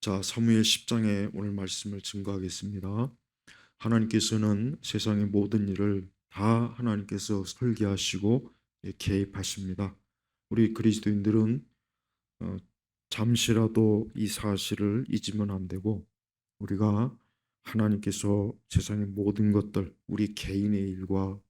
자, 사무엘 10장에 오늘 말씀을 증거하겠습니다. 하나님께서는 세상의 모든 일을 다 하나님께서 설계하시고 개입하십니다. 우리 그리스도인들은 어, 잠시라도 이 사실을 잊으면 안 되고, 우리가 하나님께서 세상의 모든 것들, 우리 개인의 일과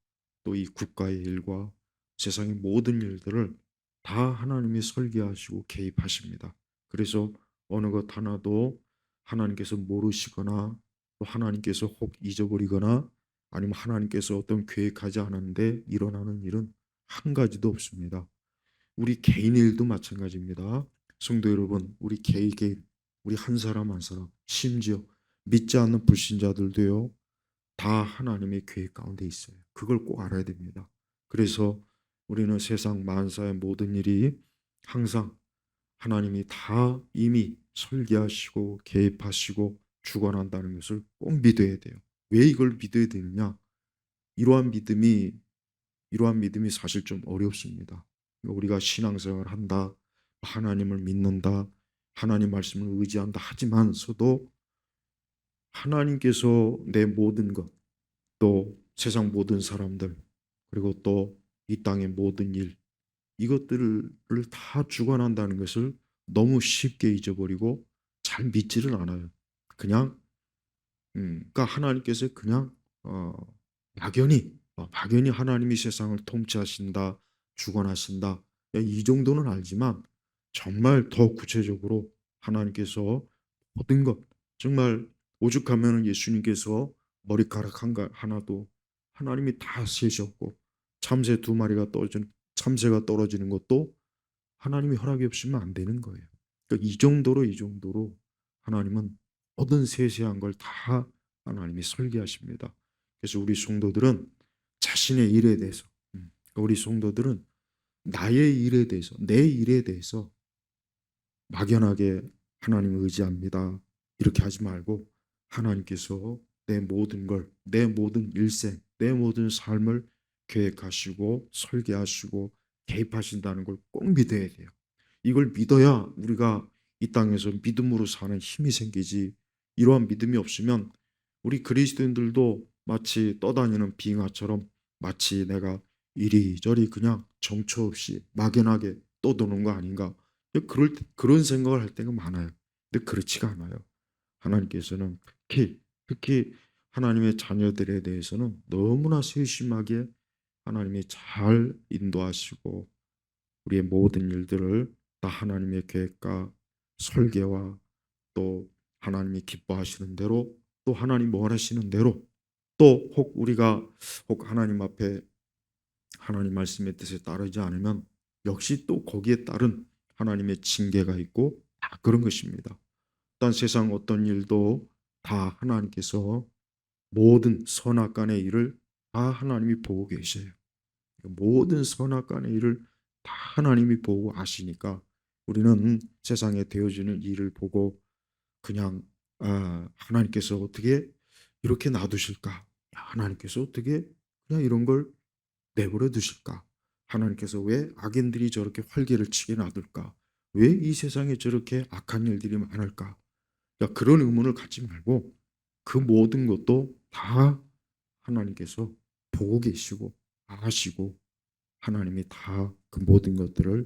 또 이 국가의 일과 세상의 모든 일들을 다 하나님이 설계하시고 개입하십니다. 그래서 어느 것 하나도 하나님께서 모르시거나 또 하나님께서 혹 잊어버리거나 아니면 하나님께서 어떤 계획하지 않았는데 일어나는 일은 한 가지도 없습니다. 우리 개인 일도 마찬가지입니다. 성도 여러분, 우리 개인, 우리 한 사람 한 사람, 심지어 믿지 않는 불신자들도요, 다 하나님의 계획 가운데 있어요. 그걸 꼭 알아야 됩니다. 그래서 우리는 세상 만사의 모든 일이 항상 하나님이 다 이미 설계하시고 개입하시고 주관한다는 것을 꼭 믿어야 돼요. 왜 이걸 믿어야 되느냐? 이러한 믿음이 이러한 믿음이 사실 좀 어렵습니다. 우리가 신앙생활을 한다, 하나님을 믿는다, 하나님 말씀을 의지한다 하지만서도 하나님께서 내 모든 것, 또 세상 모든 사람들, 그리고 또 이 땅의 모든 일, 이것들을 다 주관한다는 것을 너무 쉽게 잊어버리고 잘 믿지를 않아요. 그냥 그러니까 하나님께서 그냥 막연히 하나님이 세상을 통치하신다, 주관하신다, 이 정도는 알지만 정말 더 구체적으로 하나님께서 모든 것, 정말 오죽하면 예수님께서 머리카락 하나도 하나님이 다 세셨고, 참새 두 마리가 떨어진 참새가 떨어지는 것도 하나님이 허락이 없으면 안 되는 거예요. 그러니까 이 정도로 하나님은 모든 세세한 걸 다 하나님이 설계하십니다. 그래서 우리 성도들은 자신의 일에 대해서, 그러니까 우리 성도들은 나의 일에 대해서, 내 일에 대해서 막연하게 하나님을 의지합니다, 이렇게 하지 말고 하나님께서 내 모든 걸, 내 모든 일생, 내 모든 삶을 계획하시고 설계하시고 개입하신다는 걸 꼭 믿어야 돼요. 이걸 믿어야 우리가 이 땅에서 믿음으로 사는 힘이 생기지, 이러한 믿음이 없으면 우리 그리스도인들도 마치 떠다니는 빙하처럼, 마치 내가 이리저리 그냥 정처 없이 막연하게 떠도는 거 아닌가, 그런 생각을 할 때가 많아요. 근데 그렇지가 않아요. 하나님께서는 특히 하나님의 자녀들에 대해서는 너무나 세심하게 하나님이 잘 인도하시고 우리의 모든 일들을 다 하나님의 계획과 설계와 또 하나님이 기뻐하시는 대로, 또 하나님 원하시는 대로, 또 혹 하나님 앞에 하나님 말씀의 뜻에 따르지 않으면 역시 또 거기에 따른 하나님의 징계가 있고, 다 그런 것입니다. 딴 세상 어떤 일도 다 하나님께서 모든 선악간의 일을 다 하나님이 보고 계셔요. 모든 선악간의 일을 다 하나님이 보고 아시니까 우리는 세상에 되어지는 일을 보고 그냥 하나님께서 어떻게 이렇게 놔두실까? 하나님께서 어떻게 그냥 이런 걸 내버려 두실까? 하나님께서 왜 악인들이 저렇게 활개를 치게 놔둘까? 왜 이 세상에 저렇게 악한 일들이 많을까? 그러니까 그런 의문을 갖지 말고 그 모든 것도 다 하나님께서 보고 계시고 아시고, 하나님이 다 그 모든 것들을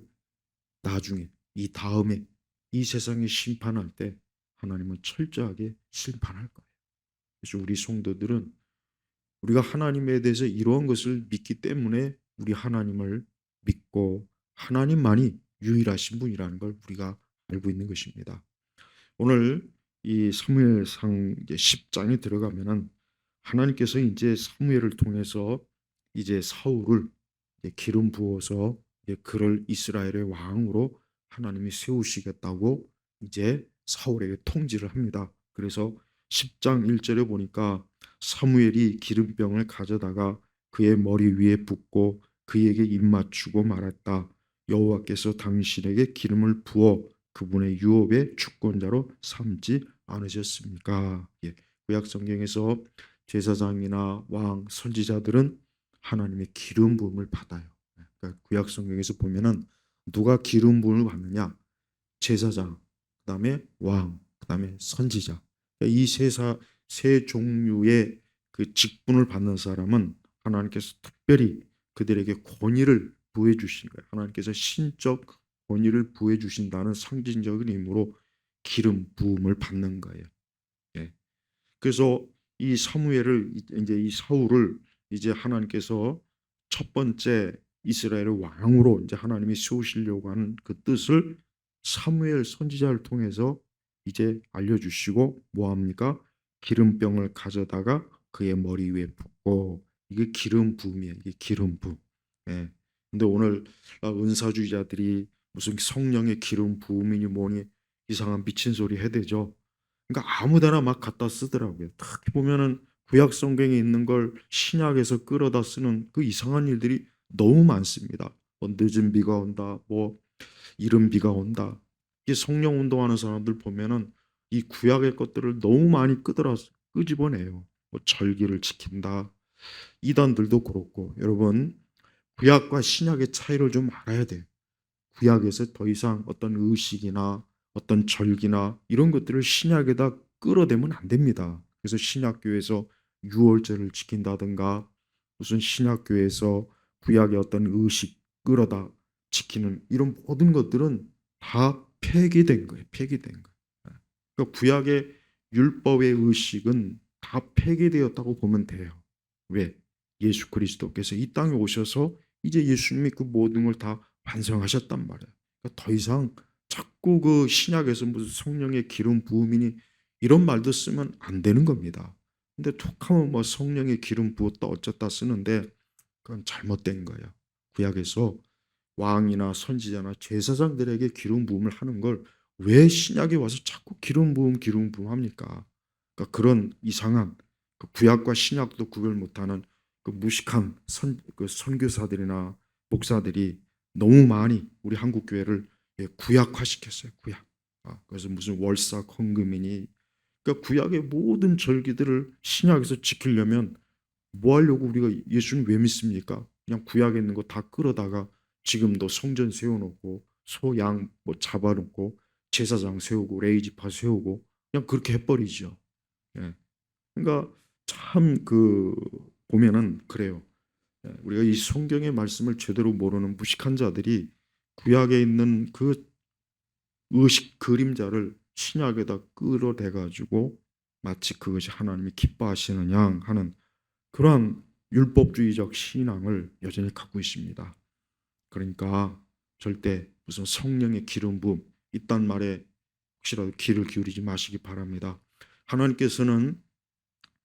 나중에 이 다음에 이 세상에 심판할 때 하나님은 철저하게 심판할 거예요. 그래서 우리 성도들은 우리가 하나님에 대해서 이러한 것을 믿기 때문에 우리 하나님을 믿고 하나님만이 유일하신 분이라는 걸 우리가 알고 있는 것입니다. 오늘 이 사무엘상 이제 10장에 들어가면은 하나님께서 이제 사무엘을 통해서 이제 사울을 이제 기름 부어서 이제 그를 이스라엘의 왕으로 하나님이 세우시겠다고 이제 사울에게 통지를 합니다. 그래서 10장 1절에 보니까 사무엘이 기름병을 가져다가 그의 머리 위에 붓고 그에게 입맞추고 말했다. 여호와께서 당신에게 기름을 부어 그분의 유업의 주권자로 삼지 않으셨습니까? 예, 구약 성경에서 제사장이나 왕, 선지자들은 하나님의 기름 부음을 받아요. 그러니까 구약 성경에서 보면은 누가 기름 부음을 받느냐? 제사장, 그다음에 왕, 그다음에 선지자. 이 세 종류의 그 직분을 받는 사람은 하나님께서 특별히 그들에게 권위를 부여 주신 거예요. 하나님께서 신적 권위를 부여 주신다는 상징적인 의미로 기름 부음을 받는 거예요. 예. 그래서 이 사무엘을 이제 이 사울을 이제 하나님께서 첫 번째 이스라엘의 왕으로 이제 하나님이 세우시려고 하는 그 뜻을 사무엘 선지자를 통해서 이제 알려주시고 뭐 합니까? 기름병을 가져다가 그의 머리 위에 붓고 이게 기름 부음이에요. 이게 기름 부음. 예. 근데 오늘 은사주의자들이 무슨 성령의 기름 부음이니 뭐니 이상한 미친 소리 해대죠. 그러니까 아무데나 막 갖다 쓰더라고요. 특히 보면은 구약 성경에 있는 걸 신약에서 끌어다 쓰는 그 이상한 일들이 너무 많습니다. 뭐 늦은 비가 온다, 뭐 이른 비가 온다. 이 성령 운동하는 사람들 보면은 이 구약의 것들을 너무 많이 끄집어내요. 뭐 절기를 지킨다. 이단들도 그렇고 여러분 구약과 신약의 차이를 좀 알아야 돼요. 구약에서 더 이상 어떤 의식이나 어떤 절기나 이런 것들을 신약에다 끌어대면 안 됩니다. 그래서 신약교회에서 유월절을 지킨다든가 무슨 신약교회에서 구약의 어떤 의식 끌어다 지키는 이런 모든 것들은 다 폐기된 거예요. 폐기된 거예요. 그러니까 구약의 율법의 의식은 다 폐기되었다고 보면 돼요. 왜? 예수 그리스도께서 이 땅에 오셔서 이제 예수님이 그 모든 걸 다 완성하셨단 말이에요. 그러니까 더 이상 자꾸 그 신약에서 무슨 성령의 기름 부음이니 이런 말도 쓰면 안 되는 겁니다. 근데 툭하면 뭐 성령의 기름 부었다 어쩌다 쓰는데 그건 잘못된 거예요. 구약에서 왕이나 선지자나 제사장들에게 기름 부음을 하는 걸 왜 신약에 와서 자꾸 기름 부음 합니까? 그러니까 그런 이상한 그 구약과 신약도 구별 못하는 그 무식한 그 선교사들이나 목사들이 너무 많이 우리 한국 교회를 구약화시켰어요. 구약. 그래서 무슨 월사 헌금이니 그러니까 구약의 모든 절기들을 신약에서 지키려면 뭐 하려고 우리가 예수님 왜 믿습니까? 그냥 구약에 있는 거 다 끌어다가 지금도 성전 세워놓고 소양 뭐 잡아놓고 제사장 세우고 레이지파 세우고 그냥 그렇게 해버리죠. 예. 그러니까 참 그 보면은 그래요. 예. 우리가 이 성경의 말씀을 제대로 모르는 무식한 자들이 구약에 있는 그 의식 그림자를 신약에다 끌어대 가지고 마치 그것이 하나님이 기뻐하시는 양 하는 그러한 율법주의적 신앙을 여전히 갖고 있습니다. 그러니까 절대 무슨 성령의 기름 부음 이딴 말에 혹시라도 귀를 기울이지 마시기 바랍니다. 하나님께서는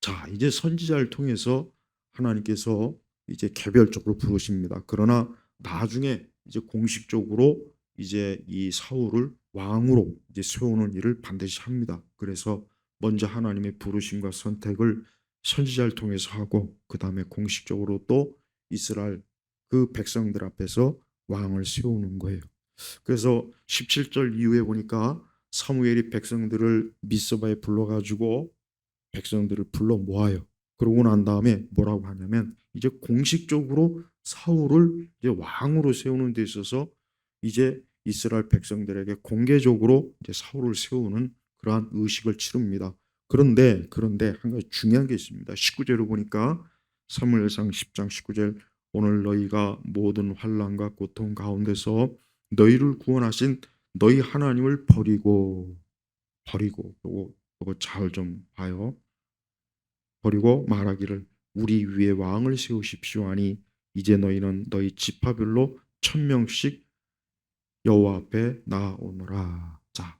자 이제 선지자를 통해서 하나님께서 이제 개별적으로 부르십니다. 그러나 나중에 이제 공식적으로 이제 이 사울을 왕으로 이제 세우는 일을 반드시 합니다. 그래서 먼저 하나님의 부르심과 선택을 선지자를 통해서 하고 그 다음에 공식적으로 또 이스라엘 그 백성들 앞에서 왕을 세우는 거예요. 그래서 17절 이후에 보니까 사무엘이 백성들을 미스바에 불러가지고 백성들을 불러 모아요. 그러고 난 다음에 뭐라고 하냐면 이제 공식적으로 사울을 이제 왕으로 세우는 데 있어서 이제 이스라엘 백성들에게 공개적으로 이제 사울을 세우는 그러한 의식을 치릅니다. 그런데 한 가지 중요한 게 있습니다. 19절을 보니까 사무엘상 10장 19절 오늘 너희가 모든 환난과 고통 가운데서 너희를 구원하신 너희 하나님을 버리고 요거 잘 좀 봐요. 버리고 말하기를 우리 위에 왕을 세우십시오 하니 이제 너희는 너희 지파별로 1000명씩 여호와 앞에 나오노라. 자,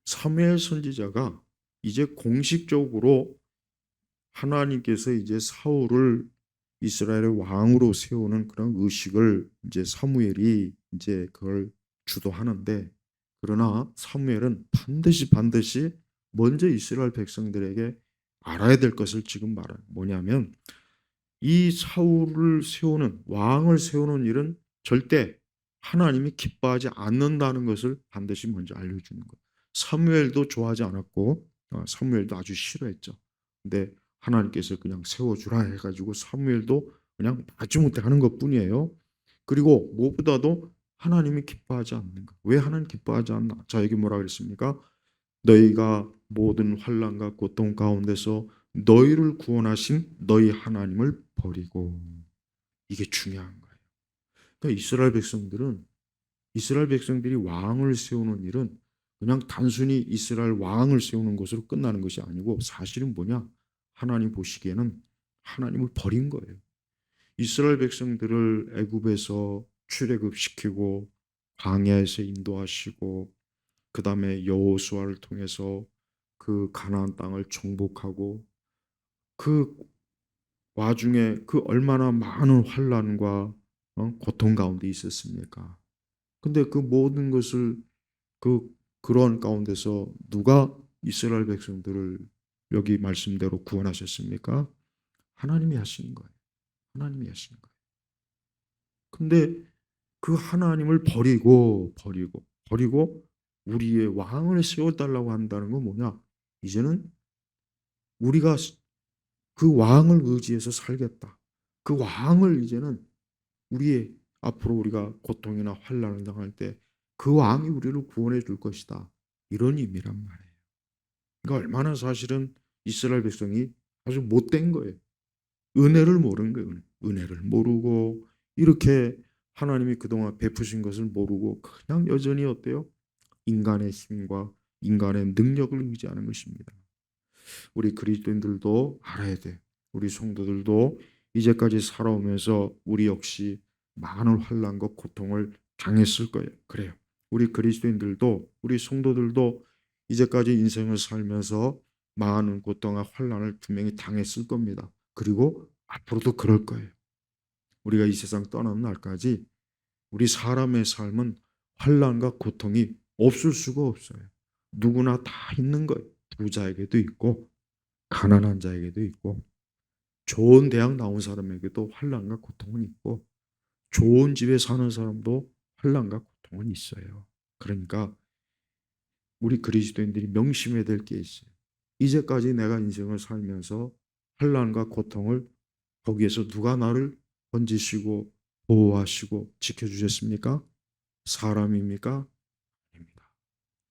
사무엘 선지자가 이제 공식적으로 하나님께서 이제 사울을 이스라엘의 왕으로 세우는 그런 의식을 이제 사무엘이 이제 그걸 주도하는데 그러나 사무엘은 반드시 먼저 이스라엘 백성들에게 알아야 될 것을 지금 말해요. 뭐냐면 이 사울을 세우는 왕을 세우는 일은 절대 하나님이 기뻐하지 않는다는 것을 반드시 먼저 알려주는 거예요. 사무엘도 좋아하지 않았고 사무엘도 아주 싫어했죠. 근데 하나님께서 그냥 세워주라 해가지고 사무엘도 그냥 마지못해 하는 것뿐이에요. 그리고 무엇보다도 하나님이 기뻐하지 않는 것. 왜 하나님 기뻐하지 않나? 자 여기 뭐라 그랬습니까? 너희가 모든 환난과 고통 가운데서 너희를 구원하신 너희 하나님을 버리고. 이게 중요한 거예요. 그러니까 이스라엘 백성들이 왕을 세우는 일은 그냥 단순히 이스라엘 왕을 세우는 것으로 끝나는 것이 아니고, 사실은 뭐냐? 하나님 보시기에는 하나님을 버린 거예요. 이스라엘 백성들을 애굽에서 출애굽시키고 광야에서 인도하시고, 그 다음에 여호수아를 통해서 그 가나안 땅을 정복하고, 그 와중에 그 얼마나 많은 환란과 고통 가운데 있었습니까? 근데 그 모든 것을, 그 그런 가운데서 누가 이스라엘 백성들을 여기 말씀대로 구원하셨습니까? 하나님이 하시는 거예요. 하나님이 하시는 거예요. 근데 그 하나님을 버리고 우리의 왕을 세워달라고 한다는 건 뭐냐? 이제는 우리가 그 왕을 의지해서 살겠다. 그 왕을 이제는 우리의, 앞으로 우리가 고통이나 환난을 당할 때 그 왕이 우리를 구원해 줄 것이다. 이런 의미란 말이에요. 그러니까 얼마나 사실은 이스라엘 백성이 아주 못된 거예요. 은혜를 모르는 거예요. 은혜를 모르고, 이렇게 하나님이 그동안 베푸신 것을 모르고 그냥 여전히 어때요? 인간의 힘과 인간의 능력을 의지하는 것입니다. 우리 그리스도인들도 알아야 돼. 우리 성도들도 이제까지 살아오면서 우리 역시 많은 환난과 고통을 당했을 거예요. 그래요. 우리 그리스도인들도, 우리 성도들도 이제까지 인생을 살면서 많은 고통과 환난을 분명히 당했을 겁니다. 그리고 앞으로도 그럴 거예요. 우리가 이 세상 떠나는 날까지 우리 사람의 삶은 환난과 고통이 없을 수가 없어요. 누구나 다 있는 거예요. 부자에게도 있고 가난한 자에게도 있고, 좋은 대학 나온 사람에게도 환난과 고통은 있고, 좋은 집에 사는 사람도 환난과 고통은 있어요. 그러니까 우리 그리스도인들이 명심해야 될 게 있어요. 이제까지 내가 인생을 살면서 환난과 고통을, 거기에서 누가 나를 건지시고 보호하시고 지켜주셨습니까? 사람입니까? 아닙니다.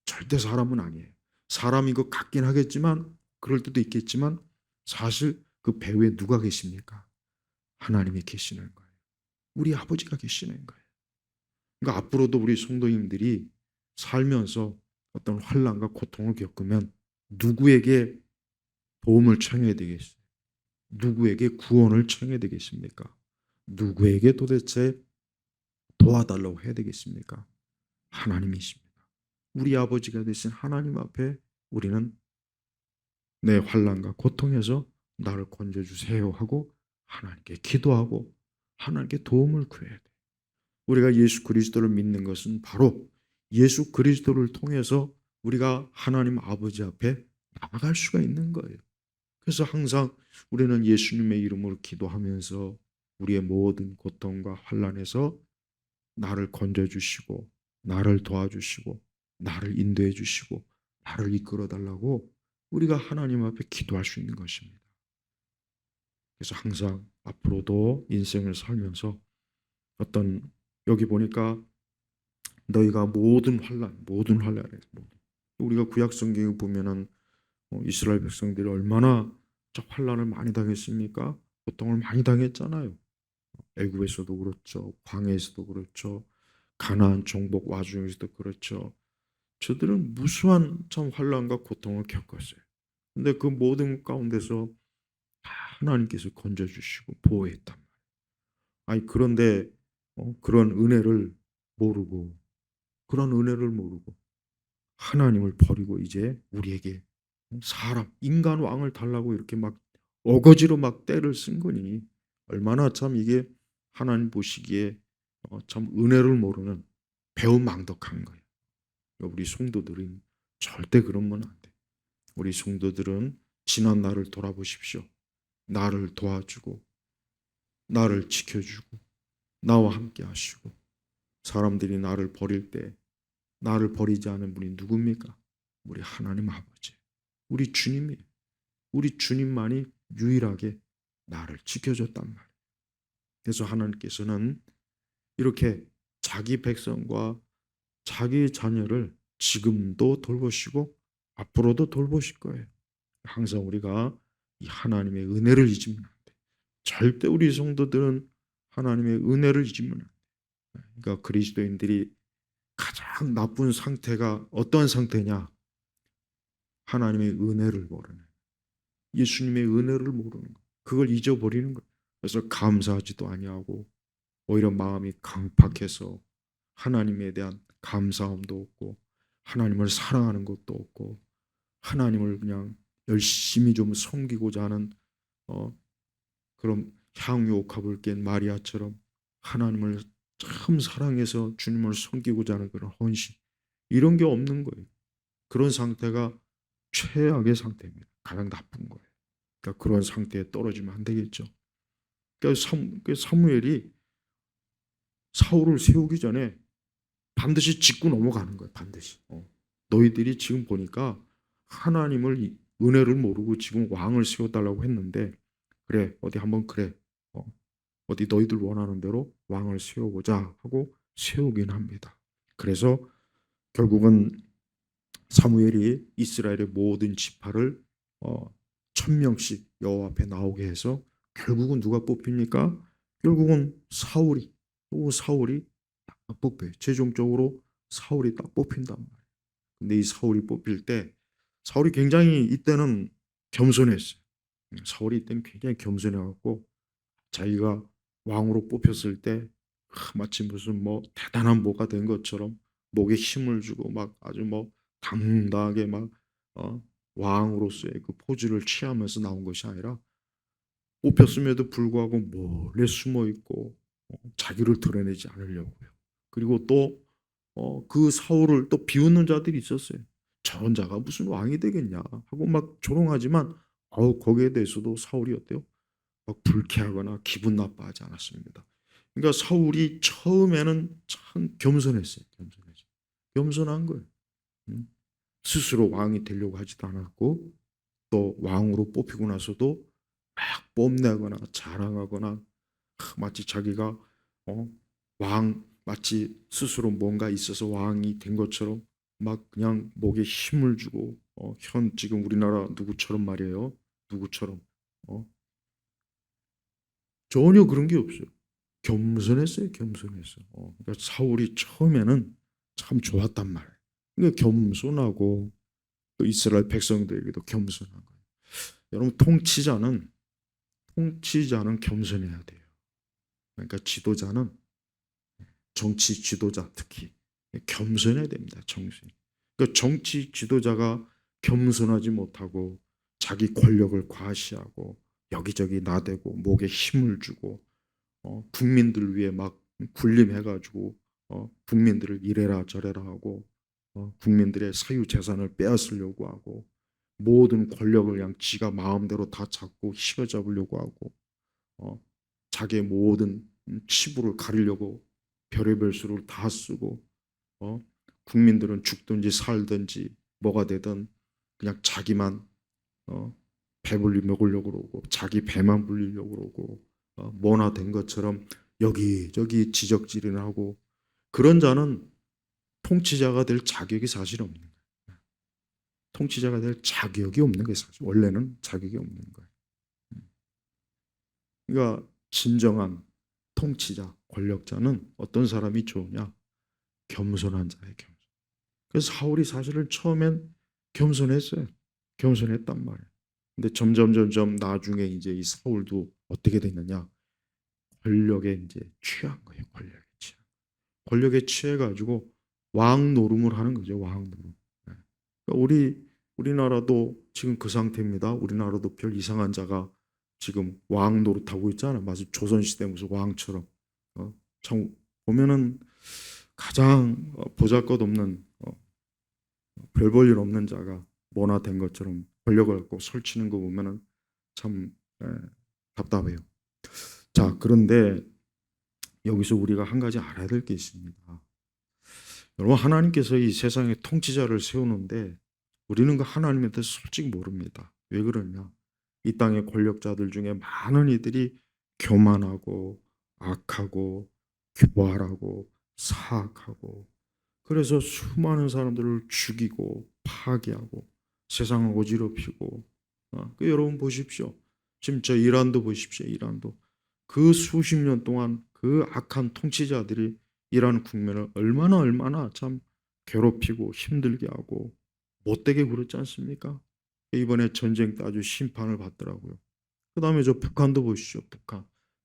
절대 사람은 아니에요. 사람인 것 같긴 하겠지만, 그럴 때도 있겠지만, 사실 그 배후에 누가 계십니까? 하나님이 계시는 거예요. 우리 아버지가 계시는 거예요. 그러니까 앞으로도 우리 성도님들이 살면서 어떤 환난과 고통을 겪으면 누구에게 도움을 청해야 되겠어요? 누구에게 구원을 청해야 되겠습니까? 누구에게 도대체 도와달라고 해야 되겠습니까? 하나님이십니다. 우리 아버지가 되신 하나님 앞에 우리는 내 환난과 고통에서 나를 건져주세요 하고 하나님께 기도하고 하나님께 도움을 구해야 돼. 우리가 예수 그리스도를 믿는 것은 바로 예수 그리스도를 통해서 우리가 하나님 아버지 앞에 나아갈 수가 있는 거예요. 그래서 항상 우리는 예수님의 이름으로 기도하면서 우리의 모든 고통과 환난에서 나를 건져주시고 나를 도와주시고 나를 인도해 주시고 나를 이끌어 달라고 우리가 하나님 앞에 기도할 수 있는 것입니다. 그래서 항상 앞으로도 인생을 살면서 어떤, 여기 보니까 너희가 모든 환란에, 우리가 구약 성경에 보면은 이스라엘 백성들이 얼마나 저 환란을 많이 당했습니까? 고통을 많이 당했잖아요. 애굽에서도 그렇죠, 광야에서도 그렇죠, 가나안 정복 와중에서도 그렇죠. 저들은 무수한 참 환란과 고통을 겪었어요. 근데 그 모든 가운데서 하나님께서 건져주시고 보호했단 말이에요. 아니 그런데 그런 은혜를 모르고, 그런 은혜를 모르고 하나님을 버리고 이제 우리에게 사람, 인간 왕을 달라고 이렇게 막 어거지로 막 때를 쓴 거니, 얼마나 참 이게 하나님 보시기에 참 은혜를 모르는 배은망덕한 거예요. 그러니까 우리 성도들은 절대 그러면 안 돼. 우리 성도들은 지난 날을 돌아보십시오. 나를 도와주고 나를 지켜주고 나와 함께 하시고, 사람들이 나를 버릴 때 나를 버리지 않은 분이 누굽니까? 우리 하나님 아버지, 우리 주님이에요. 우리 주님만이 유일하게 나를 지켜줬단 말이에요. 그래서 하나님께서는 이렇게 자기 백성과 자기 자녀를 지금도 돌보시고 앞으로도 돌보실 거예요. 항상 우리가 이 하나님의 은혜를 잊으면 안 돼. 절대 우리 성도들은 하나님의 은혜를 잊으면 안 돼. 그러니까 그리스도인들이 가장 나쁜 상태가 어떠한 상태냐? 하나님의 은혜를 모르는, 예수님의 은혜를 모르는 거. 그걸 잊어버리는 거예요. 그래서 감사하지도 아니하고 오히려 마음이 강팍해서 하나님에 대한 감사함도 없고 하나님을 사랑하는 것도 없고 하나님을 그냥 열심히 좀 섬기고자 하는 어, 그런 향유옥합을 깬 마리아처럼 하나님을 참 사랑해서 주님을 섬기고자 하는 그런 헌신, 이런 게 없는 거예요. 그런 상태가 최악의 상태입니다. 가장 나쁜 거예요. 그러니까 그런 상태에 떨어지면 안 되겠죠. 그러니까 사무엘이 사울을 세우기 전에 반드시 짚고 넘어가는 거예요. 반드시. 너희들이 지금 보니까 하나님을 은혜를 모르고 지금 왕을 세워달라고 했는데, 그래 어디 한번 그래 어디 너희들 원하는 대로 왕을 세워보자 하고 세우긴 합니다. 그래서 결국은 사무엘이 이스라엘의 모든 지파를 1,000명씩 여호와 앞에 나오게 해서 결국은 누가 뽑힙니까? 결국은 사울이 딱 뽑혀요. 최종적으로 사울이 딱 뽑힌단 말이에요. 근데 이 사울이 뽑힐 때 사울이 굉장히 이때는 겸손했어요. 사울이 이때는 굉장히 겸손해갖고 자기가 왕으로 뽑혔을 때 마치 무슨 뭐 대단한 뭐가 된 것처럼 목에 힘을 주고 막 아주 뭐 당당하게 막 어, 왕으로서의 그 포즈를 취하면서 나온 것이 아니라 뽑혔음에도 불구하고 몰래 숨어 있고 자기를 드러내지 않으려고요. 그리고 또 그 사울을 또 비웃는 자들이 있었어요. 저런 자가 무슨 왕이 되겠냐 하고 막 조롱하지만 거기에 대해서도 사울이 어때요? 막 불쾌하거나 기분 나빠하지 않았습니다. 그러니까 사울이 처음에는 참 겸손했어요. 겸손한 거예요. 음. 스스로 왕이 되려고 하지도 않았고 또 왕으로 뽑히고 나서도 막 뽐내거나 자랑하거나 마치 자기가 어, 마치 스스로 뭔가 있어서 왕이 된 것처럼 막 그냥 목에 힘을 주고 지금 우리나라 누구처럼 말이에요. 누구처럼 어, 전혀 그런 게 없어요. 겸손했어요. 겸손했어. 그러니까 사울이 처음에는 참 좋았단 말이에요. 그러니까 겸손하고 또 이스라엘 백성들에게도 겸손한 거예요. 여러분 통치자는 겸손해야 돼요. 그러니까 지도자는 정치 지도자 특히 겸손해야 됩니다. 그러니까 정치 지도자가 겸손하지 못하고 자기 권력을 과시하고 여기저기 나대고 목에 힘을 주고 국민들 위해 막 군림해가지고 국민들을 이래라 저래라 하고 국민들의 사유 재산을 빼앗으려고 하고 모든 권력을 그냥 지가 마음대로 다 잡고 휘어잡으려고 하고 어, 자기의 모든 치부를 가리려고 별의별 수를 다 쓰고 어, 국민들은 죽든지 살든지 뭐가 되든 그냥 자기만 배불리 먹으려고 그러고 자기 배만 불리려고 그러고 뭐나 된 것처럼 여기저기 지적질을 하고 그런 자는 통치자가 될 자격이 사실 없는 거예요. 통치자가 될 자격이 없는 거예요. 사실 원래는 자격이 없는 거예요. 그러니까 진정한 통치자, 권력자는 어떤 사람이 좋으냐? 겸손한 자예요. 겸손. 그래서 사울이 사실은 처음엔 겸손했어요. 겸손했단 말이에요. 근데 점점 나중에 이제 이 사울도 어떻게 됐느냐? 권력에 이제 취한 거예요. 권력에 취해가지고 왕 노름을 하는 거죠. 왕 노름. 네. 그러니까 우리나라도 지금 그 상태입니다. 우리나라도 별 이상한 자가 지금 왕 노릇하고 있잖아요. 마치 조선시대 무슨 왕처럼. 참 보면은 가장 보잘것없는 별 볼 일 없는 자가 뭐나 된 것처럼 권력을 갖고 설치는 거 보면은 참 답답해요. 자, 그런데 여기서 우리가 한 가지 알아야 될 게 있습니다. 여러분, 하나님께서 이 세상에 통치자를 세우는데 우리는 그 하나님에 대해서 솔직히 모릅니다. 왜 그러냐? 이 땅의 권력자들 중에 많은 이들이 교만하고 악하고 교활하고 사악하고 그래서 수많은 사람들을 죽이고 파괴하고 세상을 어지럽히고 여러분 보십시오. 지금 저 이란도 보십시오. 이란도 그 수십 년 동안 그 악한 통치자들이 이란 국민을 얼마나 참 괴롭히고 힘들게 하고 못되게 굴었지 않습니까? 이번에 전쟁 때 아주 심판을 받더라고요. 그다음에 저 북한도 보시죠.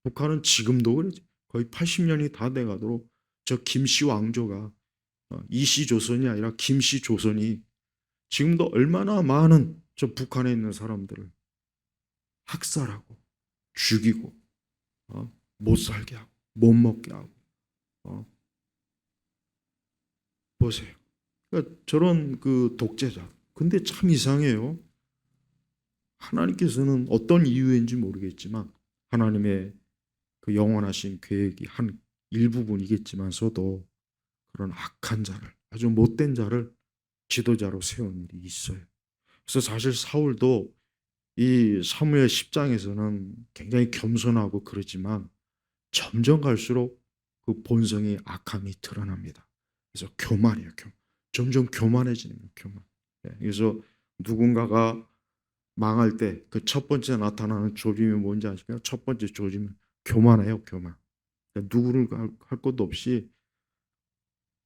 북한은 지금도 그러지. 거의 80년이 다 돼가도록 저 김씨 왕조가 이씨 조선이 아니라 김씨 조선이 지금도 얼마나 많은 저 북한에 있는 사람들을 학살하고 죽이고 못 살게 하고 못 먹게 하고 보세요. 그러니까 저런 그 독재자. 근데 참 이상해요. 하나님께서는 어떤 이유인지 모르겠지만 하나님의 그 영원하신 계획이 한 일부분이겠지만서도 그런 악한 자를 아주 못된 자를 지도자로 세운 일이 있어요. 그래서 사실 사울도 이 사무엘 10장에서는 굉장히 겸손하고 그러지만 점점 갈수록 그 본성의 악함이 드러납니다. 그래서 교만이에요. 점점 교만해지는 거예요. 교만. 그래서 누군가가 망할 때 그 첫 번째 나타나는 조짐이 뭔지 아십니까? 첫 번째 조짐은 교만해요. 교만. 누구를 할 것도 없이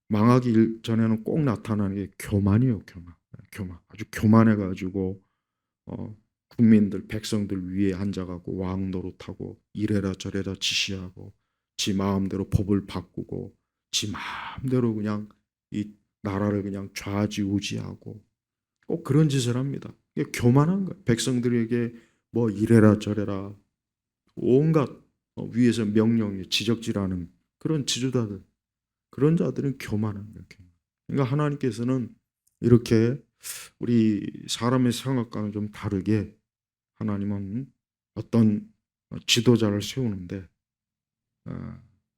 망하기 전에는 꼭 나타나는 게 교만이에요. 교만. 아주 교만해가지고 국민들, 백성들 위에 앉아가고 왕 노릇하고 이래라 저래라 지시하고 지 마음대로 법을 바꾸고 지 마음대로 그냥 이 나라를 그냥 좌지우지하고 꼭 그런 짓을 합니다. 이게 교만한 거예요. 백성들에게 뭐 이래라 저래라 온갖 위에서 명령에 지적질하는 그런 지도자들, 그런 자들은 교만한 거예요. 그러니까 하나님께서는 이렇게 우리 사람의 생각과는 좀 다르게 하나님은 어떤 지도자를 세우는데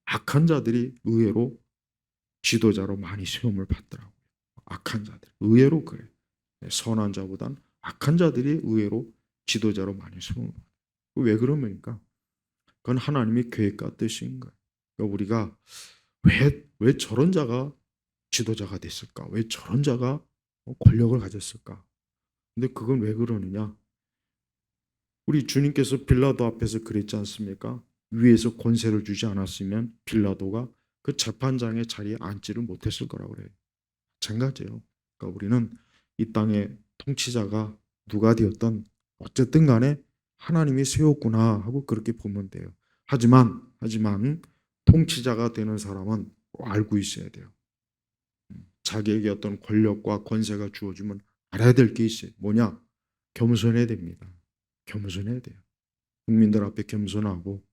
악한 자들이 의외로 지도자로 많이 세움을 받더라고요. 악한 자들. 의외로 그래. 선한 자보단 악한 자들이 의외로 지도자로 많이 세움을 받아요. 왜 그러니까 그건 하나님의 계획과 뜻인 거예요. 그러니까 우리가 왜 저런 자가 지도자가 됐을까? 왜 저런 자가 권력을 가졌을까? 근데 그건 왜 그러느냐? 우리 주님께서 빌라도 앞에서 그랬지 않습니까? 위에서 권세를 주지 않았으면 빌라도가 그 재판장의 자리에 앉지를 못했을 거라고 그래요. 마찬가지예요. 그러니까 우리는 이 땅의 통치자가 누가 되었던 어쨌든 간에 하나님이 세웠구나 하고 그렇게 보면 돼요. 하지만 통치자가 되는 사람은 꼭 알고 있어야 돼요. 자기에게 어떤 권력과 권세가 주어지면 알아야 될 게 있어요. 뭐냐? 겸손해야 됩니다. 겸손해야 돼요. 국민들 앞에 겸손하고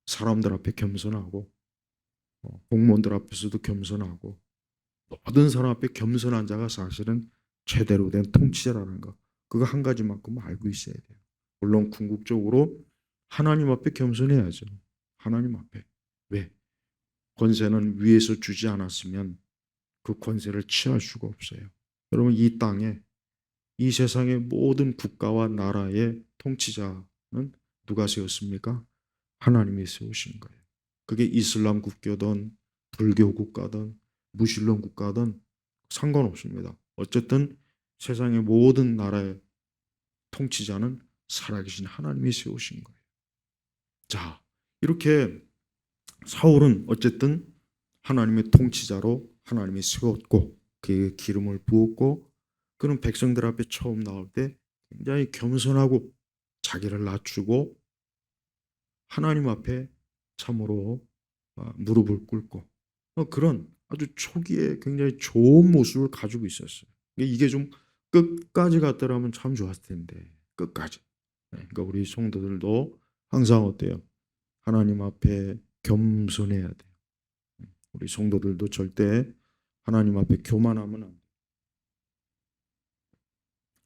사람들 앞에 겸손하고 공무원들 앞에서도 겸손하고 모든 사람 앞에 겸손한 자가 사실은 제대로 된 통치자라는 거. 그거 한 가지만큼 알고 있어야 돼요. 물론 궁극적으로 하나님 앞에 겸손해야죠. 하나님 앞에. 왜? 권세는 위에서 주지 않았으면 그 권세를 취할 수가 없어요. 여러분 이 땅에 이 세상의 모든 국가와 나라의 통치자는 누가 세웠습니까? 하나님이 세우신 거예요. 그게 이슬람 국교든 불교 국가든 무슬림 국가든 상관없습니다. 어쨌든 세상의 모든 나라의 통치자는 살아계신 하나님이 세우신 거예요. 자, 이렇게 사울은 어쨌든 하나님의 통치자로 하나님이 세웠고 그에게 기름을 부었고 그는 백성들 앞에 처음 나올 때 굉장히 겸손하고 자기를 낮추고 하나님 앞에 참으로 무릎을 꿇고 그런 아주 초기에 굉장히 좋은 모습을 가지고 있었어요. 이게 좀 끝까지 갔더라면 참 좋았을 텐데 끝까지. 그러니까 우리 성도들도 항상 어때요? 하나님 앞에 겸손해야 돼요. 우리 성도들도 절대 하나님 앞에 교만하면 안 돼요.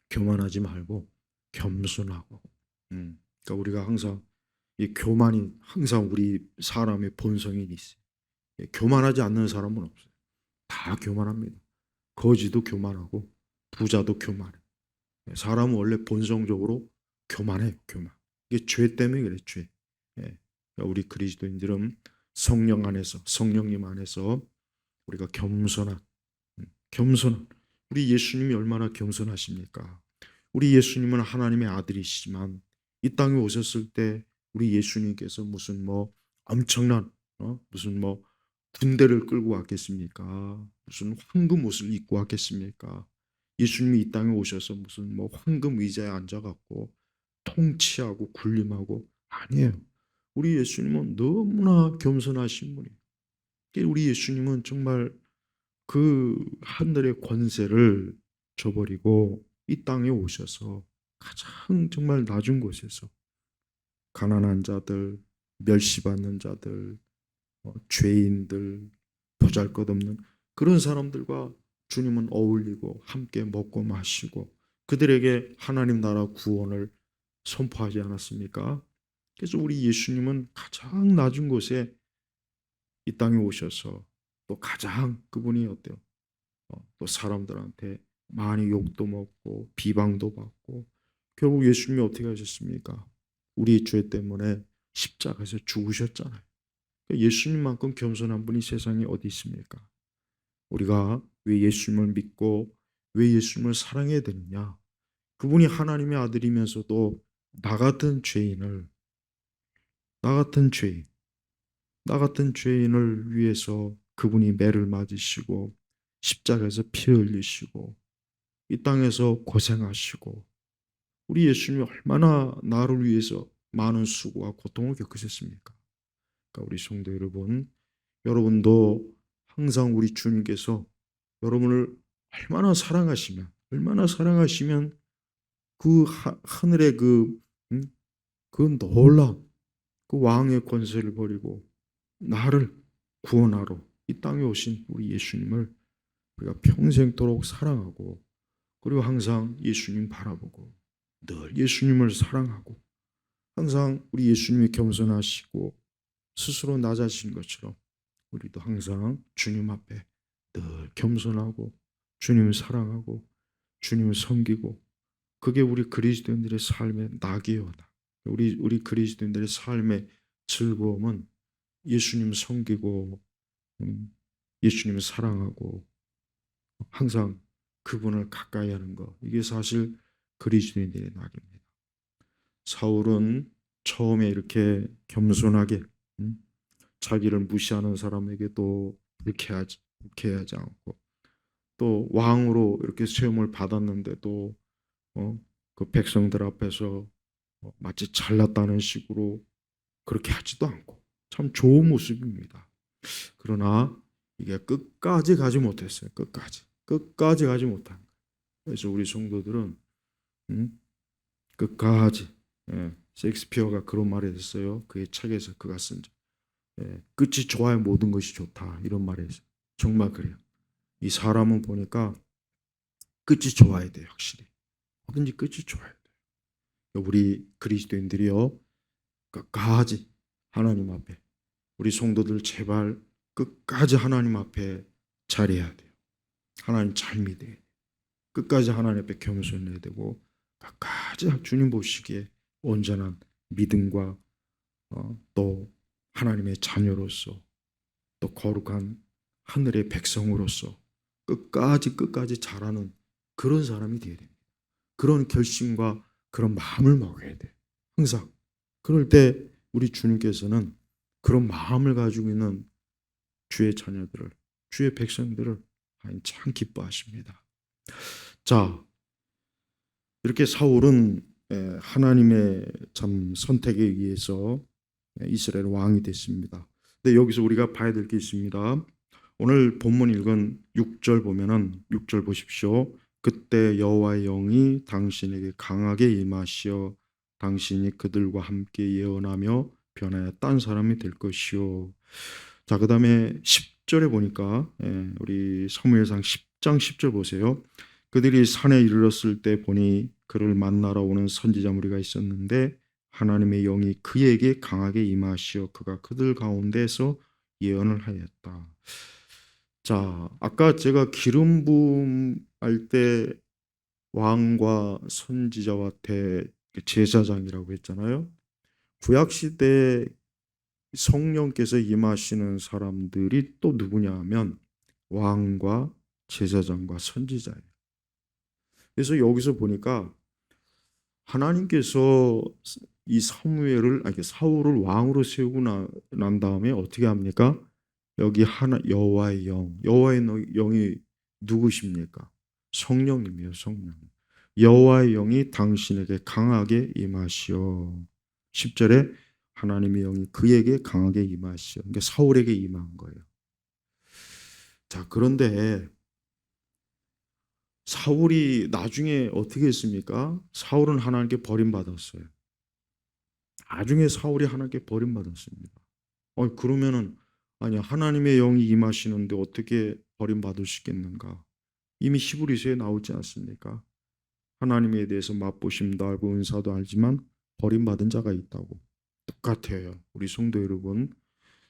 교만하지 말고 겸손하고. 그러니까 우리가 항상 이 교만이 항상 우리 사람의 본성이 있어요. 교만하지 않는 사람은 없어요. 다 교만합니다. 거지도 교만하고 부자도 교만해. 사람은 원래 본성적으로 교만해요. 교만. 이게 죄 때문에 그래. 죄. 그러니까 우리 그리스도인들은 성령 안에서 성령님 안에서 우리가 겸손한 우리 예수님이 얼마나 겸손하십니까? 우리 예수님은 하나님의 아들이시지만 이 땅에 오셨을 때 우리 예수님께서 무슨 뭐 엄청난 무슨 뭐 군대를 끌고 왔겠습니까? 무슨 황금 옷을 입고 왔겠습니까? 예수님이 이 땅에 오셔서 무슨 뭐 황금 의자에 앉아갖고 통치하고 군림하고 아니에요. 우리 예수님은 너무나 겸손하신 분이에요. 우리 예수님은 정말 그 하늘의 권세를 저버리고 이 땅에 오셔서 가장 정말 낮은 곳에서 가난한 자들, 멸시받는 자들, 죄인들, 보잘것없는 그런 사람들과 주님은 어울리고 함께 먹고 마시고 그들에게 하나님 나라 구원을 선포하지 않았습니까? 그래서 우리 예수님은 가장 낮은 곳에 이 땅에 오셔서 또 가장 그분이 어때요? 또 사람들한테 많이 욕도 먹고 비방도 받고 결국 예수님이 어떻게 하셨습니까? 우리 죄 때문에 십자가에서 죽으셨잖아요. 예수님만큼 겸손한 분이 세상에 어디 있습니까? 우리가 왜 예수님을 믿고 왜 예수님을 사랑해야 되느냐? 그분이 하나님의 아들이면서도 나 같은 죄인을 나 같은 죄인 나 같은 죄인을 위해서 그분이 매를 맞으시고 십자가에서 피 흘리시고 이 땅에서 고생하시고 우리 예수님이 얼마나 나를 위해서 많은 수고와 고통을 겪으셨습니까? 그러니까 우리 성도 여러분, 여러분도 항상 우리 주님께서 여러분을 얼마나 사랑하시면 그 하늘의 그 놀라운 그 왕의 권세를 버리고 나를 구원하러 이 땅에 오신 우리 예수님을 우리가 평생토록 사랑하고 그리고 항상 예수님 바라보고 늘 예수님을 사랑하고 항상 우리 예수님이 겸손하시고 스스로 낮아지신 것처럼 우리도 항상 주님 앞에 늘 겸손하고 주님을 사랑하고 주님을 섬기고 그게 우리 그리스도인들의 삶의 낙이요다. 우리 그리스도인들의 삶의 즐거움은 예수님 섬기고 예수님을 사랑하고 항상 그분을 가까이 하는 것. 이게 사실 그리스도인들의 낙입니다. 사울은 처음에 이렇게 겸손하게 자기를 무시하는 사람에게도 불쾌하지 않고 또 왕으로 이렇게 세움을 받았는데도 그 백성들 앞에서 마치 잘났다는 식으로 그렇게 하지도 않고 참 좋은 모습입니다. 그러나 이게 끝까지 가지 못했어요. 끝까지 가지 못한 거예요. 그래서 우리 성도들은 끝까지 셰익스피어가 그런 말을 했어요. 그의 책에서 그가 쓴 끝이 좋아야 모든 것이 좋다 이런 말을 했어요. 정말 그래요. 이 사람은 보니까 끝이 좋아야 돼요. 확실히 뭐든지 끝이 좋아야 돼요. 우리 그리스도인들이요 끝까지 하나님 앞에 우리 성도들 제발 끝까지 하나님 앞에 잘해야 돼요. 하나님 잘 믿어야 돼요. 끝까지 하나님 앞에 겸손해야 되고 끝까지 주님 보시기에 온전한 믿음과 또 하나님의 자녀로서 또 거룩한 하늘의 백성으로서 끝까지 잘하는 그런 사람이 되어야 됩니다. 그런 결심과 그런 마음을 먹어야 돼요. 항상 그럴 때 우리 주님께서는 그런 마음을 가지고 있는 주의 자녀들을 주의 백성들을 참 기뻐하십니다. 자, 이렇게 사울은 하나님의 참 선택에 의해서 이스라엘 왕이 됐습니다. 근데 여기서 우리가 봐야 될 게 있습니다. 오늘 본문 읽은 6절 보면은 6절 보십시오. 그때 여호와의 영이 당신에게 강하게 임하시어 당신이 그들과 함께 예언하며 변하여 딴 사람이 될 것이요. 자, 그다음에 10절에 보니까 우리 사무엘상 10장 10절 보세요. 그들이 산에 이르렀을 때 보니 그를 만나러 오는 선지자 무리가 있었는데 하나님의 영이 그에게 강하게 임하시어 그가 그들 가운데서 예언을 하였다. 자, 아까 제가 기름 부음할 때 왕과 선지자와 제사장이라고 했잖아요. 구약 시대에 성령께서 임하시는 사람들이 또 누구냐 하면 왕과 제사장과 선지자예요. 그래서 여기서 보니까 하나님께서 이 사무엘을 사울을 왕으로 세우고 난 다음에 어떻게 합니까? 여기 하나 여호와의 영이 누구십니까? 성령님이요, 성령. 여호와의 영이 당신에게 강하게 임하시어. 10절에 하나님의 영이 그에게 강하게 임하시어. 그러니까 사울에게 임한 거예요. 자, 그런데 사울이 나중에 어떻게 했습니까? 사울은 하나님께 버림받았어요. 나중에 사울이 하나님께 버림받았습니다. 그러면은 아니 하나님의 영이 임하시는데 어떻게 버림받을 수 있겠는가? 이미 히브리서에 나오지 않습니까? 하나님에 대해서 맛보심도 알고 은사도 알지만 버림받은 자가 있다고. 똑같아요. 우리 성도 여러분,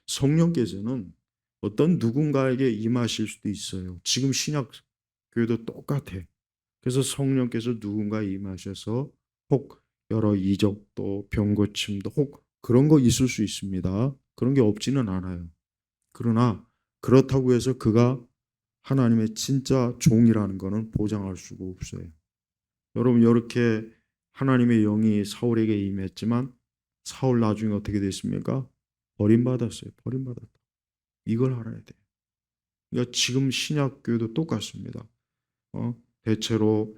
성령께서는 어떤 누군가에게 임하실 수도 있어요. 지금 신약 교회도 똑같아. 그래서 성령께서 누군가에 임하셔서 혹 여러 이적도 병고침도 혹 그런 거 있을 수 있습니다. 그런 게 없지는 않아요. 그러나 그렇다고 해서 그가 하나님의 진짜 종이라는 것은 보장할 수가 없어요. 여러분, 이렇게 하나님의 영이 사울에게 임했지만 사울 나중에 어떻게 됐습니까? 버림받았어요. 버림받았다. 이걸 알아야 돼요. 그러니까 지금 신약 교회도 똑같습니다. 대체로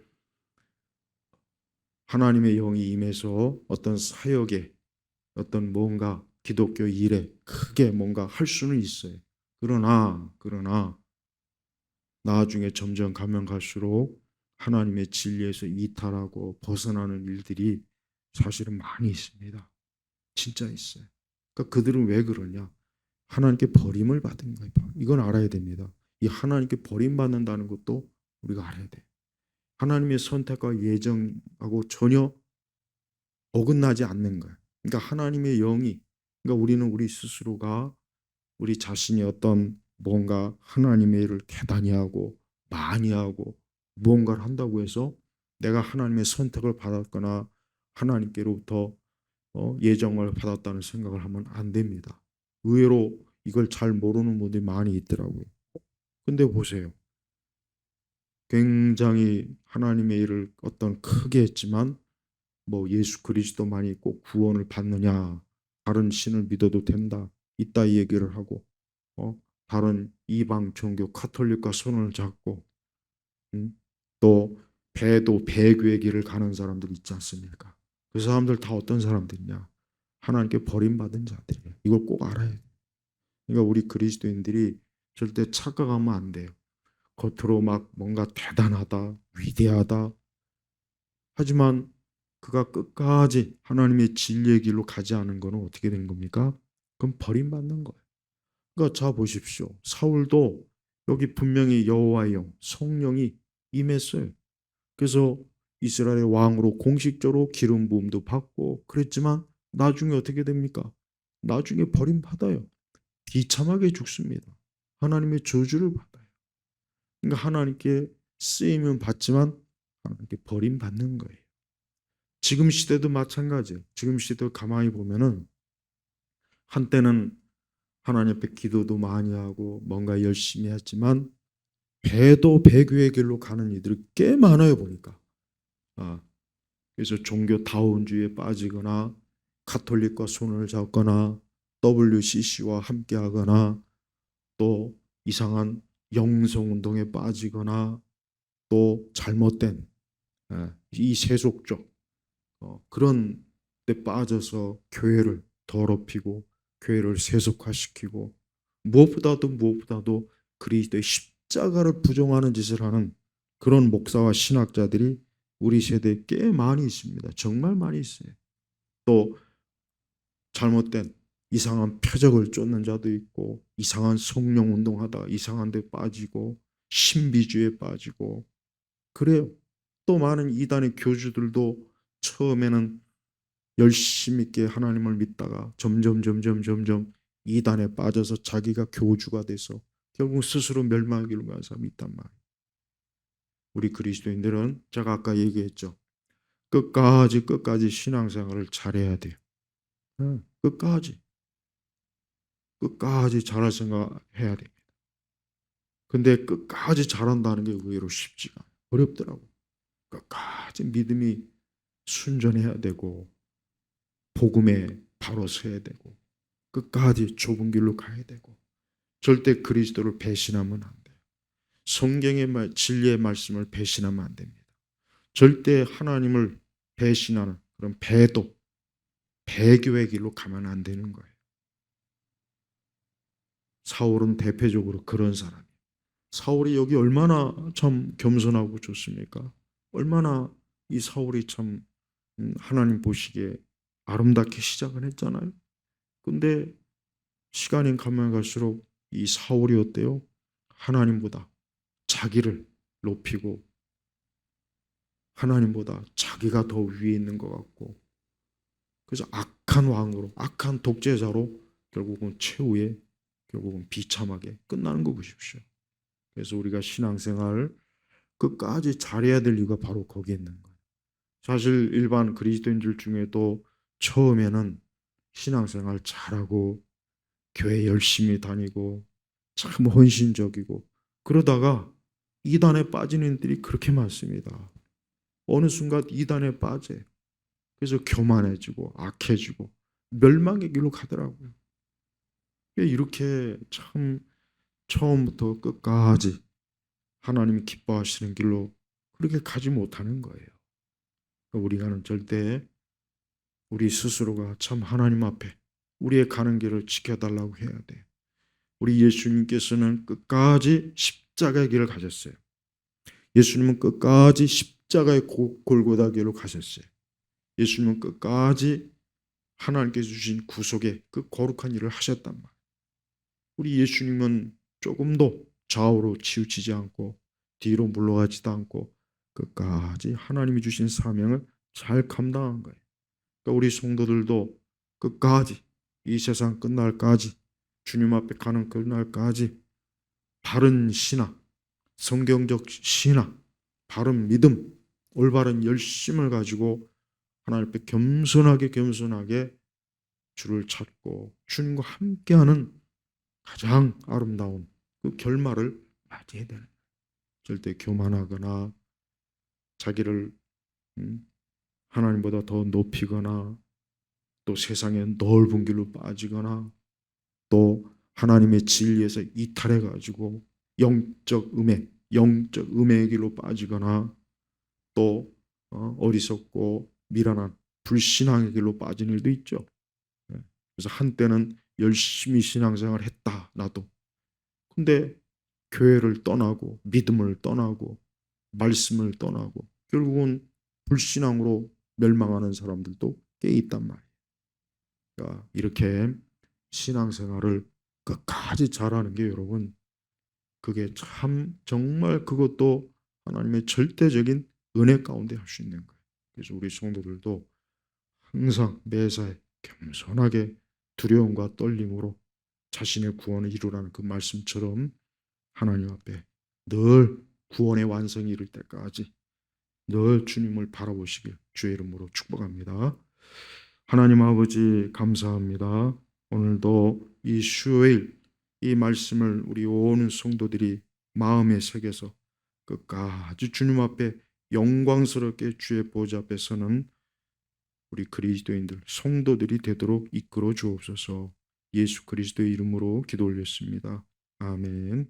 하나님의 영이 임해서 어떤 사역에 어떤 뭔가 기독교 일에 크게 뭔가 할 수는 있어요. 그러나 나중에 점점 가면 갈수록 하나님의 진리에서 이탈하고 벗어나는 일들이 사실은 많이 있습니다. 진짜 있어요. 그러니까 그들은 왜 그러냐? 하나님께 버림을 받은 거예요. 이건 알아야 됩니다. 이 하나님께 버림받는다는 것도 우리가 알아야 돼요. 하나님의 선택과 예정하고 전혀 어긋나지 않는 거예요. 그러니까 하나님의 영이, 그러니까 우리는 우리 스스로가 우리 자신이 어떤 뭔가 하나님의 일을 대단히 하고 많이 하고 무언가를 한다고 해서 내가 하나님의 선택을 받았거나 하나님께로부터 예정을 받았다는 생각을 하면 안 됩니다. 의외로 이걸 잘 모르는 분들이 많이 있더라고요. 근데 보세요. 굉장히 하나님의 일을 어떤 크게 했지만 뭐 예수 그리스도만이 꼭 구원을 받느냐, 다른 신을 믿어도 된다, 이따 이 얘기를 하고 다른 이방 종교 카톨릭과 손을 잡고 또 배도 배교의 길을 가는 사람들 있지 않습니까? 그 사람들 다 어떤 사람들이냐? 하나님께 버림받은 자들이에요. 이걸 꼭 알아야 돼요. 그러니까 우리 그리스도인들이 절대 착각하면 안 돼요. 겉으로 막 뭔가 대단하다, 위대하다. 하지만 그가 끝까지 하나님의 진리의 길로 가지 않은 것은 어떻게 된 겁니까? 그럼 버림받는 거예요. 그러니까 자 보십시오. 사울도 여기 분명히 여호와의 영, 성령이 임했어요. 그래서 이스라엘의 왕으로 공식적으로 기름 부음도 받고 그랬지만 나중에 어떻게 됩니까? 나중에 버림받아요. 비참하게 죽습니다. 하나님의 저주를 받아요. 그러니까 하나님께 쓰임은 받지만 하나님께 버림받는 거예요. 지금 시대도 마찬가지예요. 지금 시대도 가만히 보면은 한때는 하나님 앞에 기도도 많이 하고 뭔가 열심히 했지만 배도 배교의 길로 가는 이들이 꽤 많아요 보니까. 그래서 종교 다운주의에 빠지거나 가톨릭과 손을 잡거나 WCC와 함께하거나 또 이상한 영성운동에 빠지거나 또 잘못된 이 세속적 그런 데 빠져서 교회를 더럽히고 교회를 세속화시키고 무엇보다도 그리스도의 십자가를 부정하는 짓을 하는 그런 목사와 신학자들이 우리 세대에 꽤 많이 있습니다. 정말 많이 있어요. 또 잘못된 이상한 표적을 쫓는 자도 있고 이상한 성령 운동하다가 이상한 데 빠지고 신비주의에 빠지고 그래요. 또 많은 이단의 교주들도 처음에는 열심히 있게 하나님을 믿다가 점점 이단에 빠져서 자기가 교주가 돼서 결국 스스로 멸망하기로 가는 사람이 있단 말이에요. 우리 그리스도인들은 제가 아까 얘기했죠. 끝까지 신앙생활을 잘해야 돼요. 끝까지 잘할 생각해야 됩니다. 근데 끝까지 잘한다는 게 의외로 쉽지가 않아요. 어렵더라고. 끝까지 믿음이 순전해야 되고 복음에 바로 서야 되고 끝까지 좁은 길로 가야 되고 절대 그리스도를 배신하면 안 돼요. 성경의 진리의 말씀을 배신하면 안 됩니다. 절대 하나님을 배신하는 그런 배도, 배교의 길로 가면 안 되는 거예요. 사울은 대표적으로 그런 사람이에요. 사울이 여기 얼마나 참 겸손하고 좋습니까? 얼마나 이 사울이 참 하나님 보시기에 아름답게 시작을 했잖아요. 근데 시간이 가면 갈수록 이 사울이 어때요? 하나님보다 자기를 높이고 하나님보다 자기가 더 위에 있는 것 같고 그래서 악한 왕으로 악한 독재자로 결국은 최후에 결국은 비참하게 끝나는 거 보십시오. 그래서 우리가 신앙생활 끝까지 잘해야 될 이유가 바로 거기에 있는 거예요. 사실 일반 그리스도인들 중에도 처음에는 신앙생활 잘하고 교회 열심히 다니고 참 헌신적이고 그러다가 이단에 빠지는 이들이 그렇게 많습니다. 어느 순간 이단에 빠져요. 그래서 교만해지고 악해지고 멸망의 길로 가더라고요. 이렇게 참 처음부터 끝까지 하나님이 기뻐하시는 길로 그렇게 가지 못하는 거예요. 우리가는 절대 우리 스스로가 참 하나님 앞에 우리의 가는 길을 지켜달라고 해야 돼요. 우리 예수님께서는 끝까지 십자가의 길을 가셨어요. 예수님은 끝까지 십자가의 골고다 길로 가셨어요. 예수님은 끝까지 하나님께서 주신 구속의 그 거룩한 일을 하셨단 말이에요. 우리 예수님은 조금도 좌우로 치우치지 않고 뒤로 물러가지도 않고 끝까지 하나님이 주신 사명을 잘 감당한 거예요. 그러니까 우리 성도들도 끝까지 이 세상 끝날까지 주님 앞에 가는 그날까지 바른 신앙, 성경적 신앙, 바른 믿음, 올바른 열심을 가지고 하나님 앞에 겸손하게 주를 찾고 주님과 함께하는 가장 아름다운 그 결말을 맞이해야 되는 거예요. 절대 교만하거나 자기를 하나님보다 더 높이거나 또 세상의 넓은 길로 빠지거나 또 하나님의 진리에서 이탈해 가지고 영적 음의 길로 빠지거나 또 어리석고 미련한 불신앙의 길로 빠진 일도 있죠. 그래서 한때는 열심히 신앙생활을 했다 나도. 근데 교회를 떠나고 믿음을 떠나고 말씀을 떠나고 결국은 불신앙으로 멸망하는 사람들도 꽤 있단 말이에요. 그러니까 이렇게 신앙생활을 끝까지 잘하는 게 여러분 그게 참 정말 그것도 하나님의 절대적인 은혜 가운데 할 수 있는 거예요. 그래서 우리 성도들도 항상 매사에 겸손하게 두려움과 떨림으로 자신의 구원을 이루라는 그 말씀처럼 하나님 앞에 늘 구원의 완성이 이를 때까지 늘 주님을 바라보시길 주의 이름으로 축복합니다. 하나님 아버지 감사합니다. 오늘도 이 수요일 이 말씀을 우리 온 성도들이 마음에 새겨서 끝까지 주님 앞에 영광스럽게 주의 보좌 앞에 서는 우리 그리스도인들 성도들이 되도록 이끌어 주옵소서. 예수 그리스도의 이름으로 기도 올렸습니다. 아멘.